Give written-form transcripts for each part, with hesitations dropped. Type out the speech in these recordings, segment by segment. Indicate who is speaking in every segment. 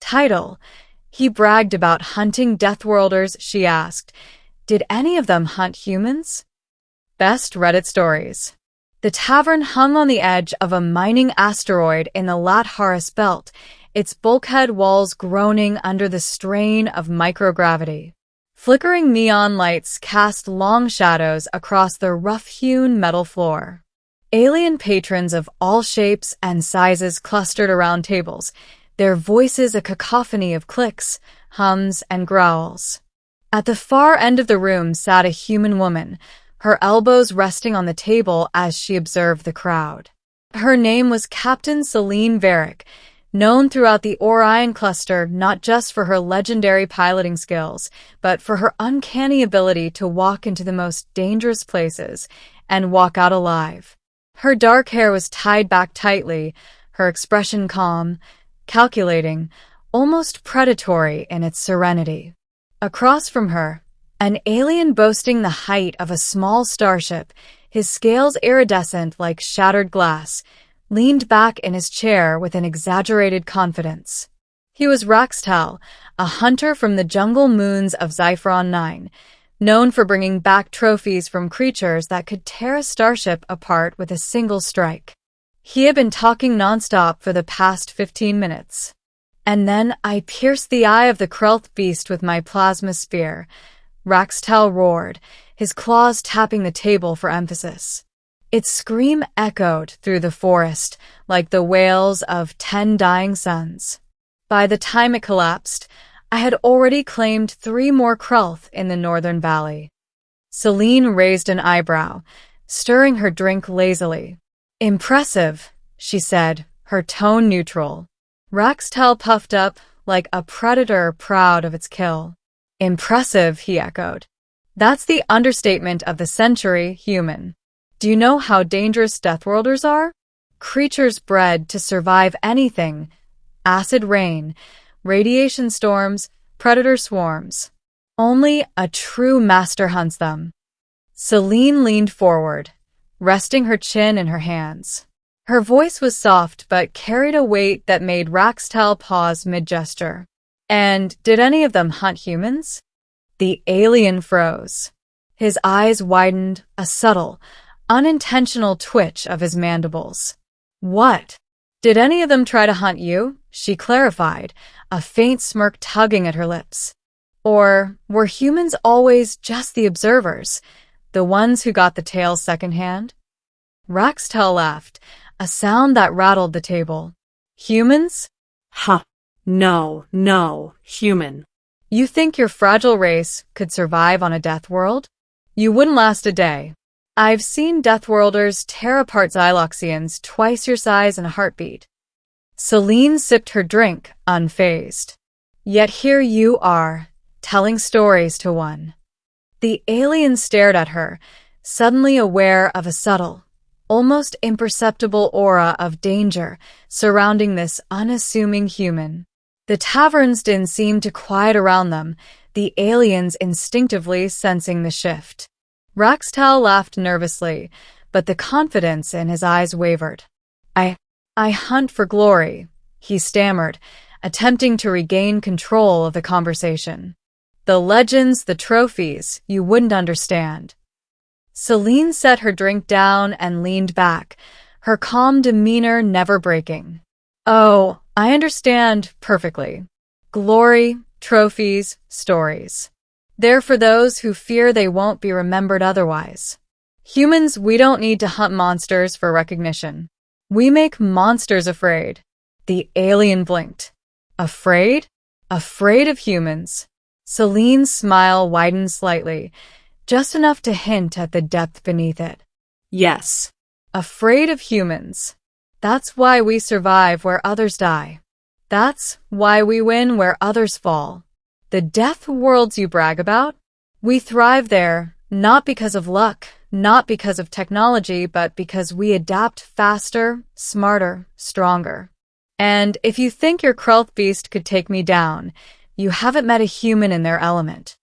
Speaker 1: Title. He bragged about hunting Deathworlders, she asked. Did any of them hunt humans? Best Reddit stories. The tavern hung on the edge of a mining asteroid in the Lat-Haris belt, its bulkhead walls groaning under the strain of microgravity. Flickering neon lights cast long shadows across the rough-hewn metal floor. Alien patrons of all shapes and sizes clustered around tables, their voices a cacophony of clicks, hums, and growls. At the far end of the room sat a human woman, her elbows resting on the table as she observed the crowd. Her name was Captain Selene, known throughout the Orion cluster not just for her legendary piloting skills, but for her uncanny ability to walk into the most dangerous places and walk out alive. Her dark hair was tied back tightly, her expression calm, calculating, almost predatory in its serenity. Across from her, an alien boasting the height of a small starship, his scales iridescent like shattered glass, leaned back in his chair with an exaggerated confidence. He was Raxtal, a hunter from the jungle moons of Zyphron 9, known for bringing back trophies from creatures that could tear a starship apart with a single strike. He had been talking nonstop for the past 15 minutes. And then I pierced the eye of the Krelth Beast with my plasma spear, Raxtal roared, his claws tapping the table for emphasis. Its scream echoed through the forest like the wails of 10 dying suns. By the time it collapsed, I had already claimed 3 more Krelth in the northern valley. Selene raised an eyebrow, stirring her drink lazily. Impressive, she said, her tone neutral. Raxtal puffed up like a predator proud of its kill. Impressive, he echoed. That's the understatement of the century, human. Do you know how dangerous Deathworlders are? Creatures bred to survive anything. Acid rain, radiation storms, predator swarms. Only a true master hunts them. Selene leaned forward, resting her chin in her hands. Her voice was soft but carried a weight that made Raxtal pause mid-gesture. And did any of them hunt humans? The alien froze. His eyes widened, a subtle, unintentional twitch of his mandibles. What? Did any of them try to hunt you? She clarified, a faint smirk tugging at her lips. Or were humans always just the observers, the ones who got the tale secondhand? Raxtal laughed, a sound that rattled the table. Humans?
Speaker 2: Huh. No, human.
Speaker 1: You think your fragile race could survive on a death world? You wouldn't last a day. I've seen Deathworlders tear apart Xyloxians twice your size in a heartbeat. Selene sipped her drink, unfazed. Yet here you are, telling stories to one. The alien stared at her, suddenly aware of a subtle, almost imperceptible aura of danger surrounding this unassuming human. The taverns didn't seem to quiet around them, the aliens instinctively sensing the shift. Raxtal laughed nervously, but the confidence in his eyes wavered. I hunt for glory, he stammered, attempting to regain control of the conversation. The legends, the trophies, you wouldn't understand. Selene set her drink down and leaned back, her calm demeanor never breaking. Oh, I understand perfectly. Glory, trophies, stories. They're for those who fear they won't be remembered otherwise. Humans, we don't need to hunt monsters for recognition. We make monsters afraid. The alien blinked. Afraid? Afraid of humans. Selene's smile widened slightly, just enough to hint at the depth beneath it.
Speaker 2: Yes.
Speaker 1: Afraid of humans. That's why we survive where others die. That's why we win where others fall. The death worlds you brag about? We thrive there, not because of luck, not because of technology, but because we adapt faster, smarter, stronger. And if you think your Krelth Beast could take me down, you haven't met a human in their element.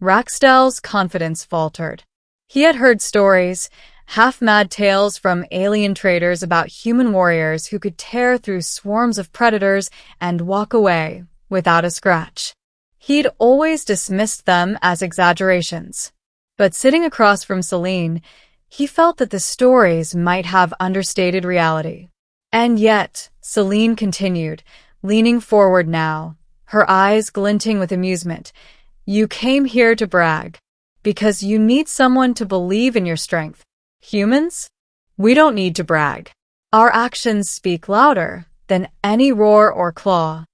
Speaker 1: Raxtal's confidence faltered. He had heard stories, half-mad tales from alien traders about human warriors who could tear through swarms of predators and walk away without a scratch. He'd always dismissed them as exaggerations. But sitting across from Selene, he felt that the stories might have understated reality. And yet, Selene continued, leaning forward now, her eyes glinting with amusement. You came here to brag. Because you need someone to believe in your strength. Humans? We don't need to brag. Our actions speak louder than any roar or claw.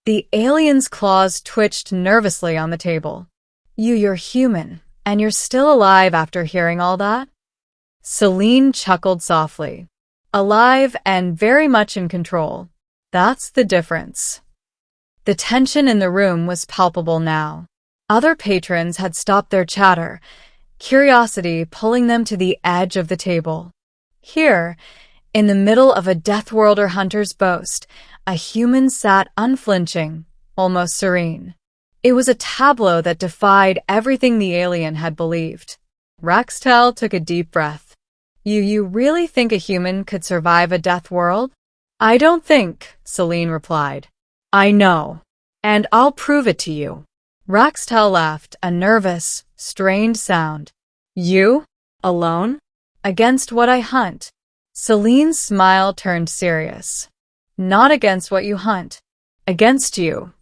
Speaker 1: The alien's claws twitched nervously on the table. You're human, and you're still alive after hearing all that? Selene chuckled softly. Alive and very much in control. That's the difference. The tension in the room was palpable now. Other patrons had stopped their chatter, curiosity pulling them to the edge of the table. Here, in the middle of a Deathworlder hunter's boast, a human sat unflinching, almost serene. It was a tableau that defied everything the alien had believed. Raxtel took a deep breath. You really think a human could survive a death world? I don't think, Selene replied. I know, and I'll prove it to you. Raxtel laughed, a nervous, strained sound. You? Alone? Against what I hunt? Selene's smile turned serious. Not against what you hunt. Against you.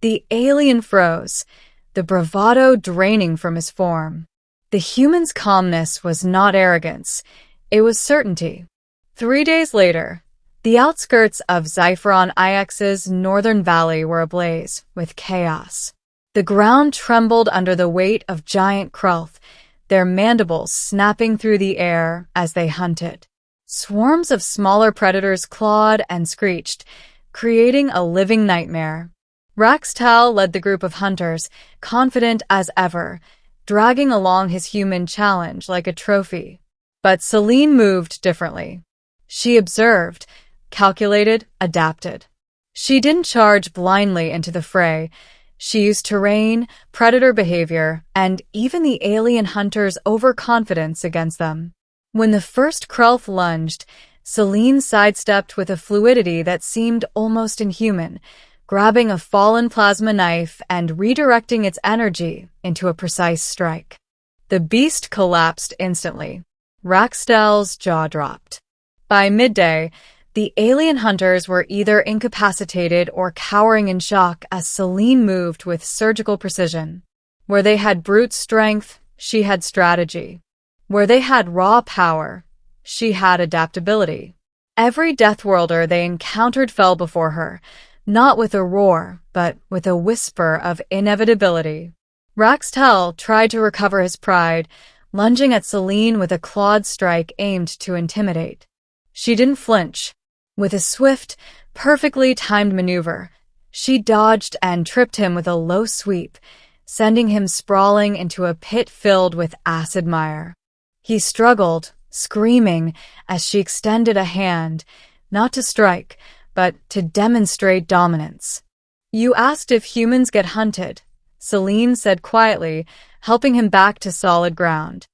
Speaker 1: The alien froze, the bravado draining from his form. The human's calmness was not arrogance. It was certainty. 3 days later, the outskirts of Zypheron IX's northern valley were ablaze with chaos. The ground trembled under the weight of giant Krelth, their mandibles snapping through the air as they hunted. Swarms of smaller predators clawed and screeched, creating a living nightmare. Raxtel led the group of hunters, confident as ever, dragging along his human challenge like a trophy. But Selene moved differently. She observed, calculated, adapted. She didn't charge blindly into the fray. She used terrain, predator behavior, and even the alien hunter's overconfidence against them. When the first Krelth lunged, Selene sidestepped with a fluidity that seemed almost inhuman, grabbing a fallen plasma knife and redirecting its energy into a precise strike. The beast collapsed instantly. Raxtel's jaw dropped. By midday, the alien hunters were either incapacitated or cowering in shock as Selene moved with surgical precision. Where they had brute strength, she had strategy. Where they had raw power, she had adaptability. Every Deathworlder they encountered fell before her, not with a roar, but with a whisper of inevitability. Raxtel tried to recover his pride, lunging at Selene with a clawed strike aimed to intimidate. She didn't flinch. With a swift, perfectly timed maneuver, she dodged and tripped him with a low sweep, sending him sprawling into a pit filled with acid mire. He struggled, screaming, as she extended a hand, not to strike, but to demonstrate dominance. You asked if humans get hunted, Selene said quietly, helping him back to solid ground.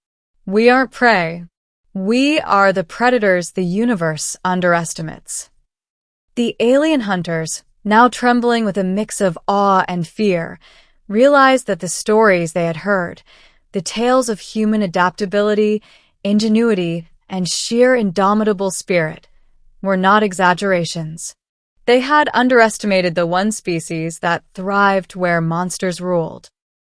Speaker 1: We aren't prey. We are the predators the universe underestimates. The alien hunters, now trembling with a mix of awe and fear, realized that the stories they had heard, the tales of human adaptability, ingenuity, and sheer indomitable spirit, were not exaggerations. They had underestimated the one species that thrived where monsters ruled.